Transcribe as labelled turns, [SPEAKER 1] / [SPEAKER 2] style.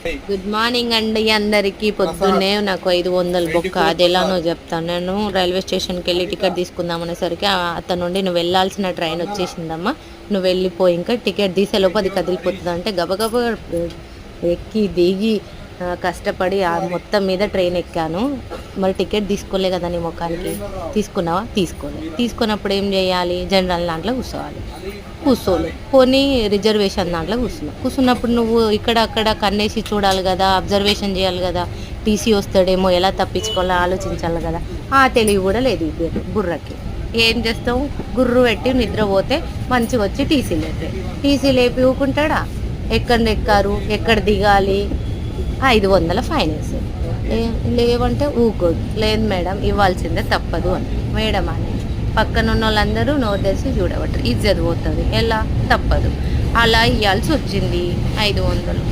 [SPEAKER 1] Good morning అండి అందరికీ. పొద్దున్నే నాకు 500 బొక్క, అది ఎలానో చెప్తాను. నేను రైల్వే స్టేషన్కి వెళ్ళి టికెట్ తీసుకుందాం అనేసరికి అతను నుండి నువ్వు వెళ్ళాల్సిన ట్రైన్ వచ్చేసిందమ్మా, నువ్వు వెళ్ళిపోయి ఇంకా టికెట్ తీసేలోపు అది కదిలిపోతుంది అంటే గబగబా ఎక్కి దిగి కష్టపడి ఆ మొత్తం మీద ట్రైన్ ఎక్కాను. మరి టికెట్ తీసుకోలే కదా నీ ముఖానికి. తీసుకున్నావా? తీసుకున్నప్పుడు ఏం చేయాలి? జనరల్ దాంట్లో కూర్చోవాలి. కూర్చోలే, పోనీ రిజర్వేషన్ దాంట్లో కూర్చున్నప్పుడు నువ్వు ఇక్కడ అక్కడ కన్నేసి చూడాలి కదా, అబ్జర్వేషన్ చేయాలి కదా, టీసీ వస్తాడేమో, ఎలా తప్పించుకోవాలో ఆలోచించాలి కదా. ఆ తెలివి కూడా లేదు ఈ బుర్రకి. ఏం చేస్తావు? గుర్రు పెట్టి నిద్రపోతే మంచిగా వచ్చి టీసీ లేపి ఊకుంటాడా? ఎక్కడ ఎక్కారు, ఎక్కడ దిగాలి, 500 ఫైన్ వేసి లేవంటే ఊకోడు. లేదు మేడం ఇవ్వాల్సిందే, తప్పదు అని. మేడం అని పక్కన ఉన్న వాళ్ళందరూ నోరు తెరిచి చూడబట్టరు, ఇజ్జత్ పోతుంది. ఎలా? తప్పదు, అలా ఇవ్వాల్సి వచ్చింది 500.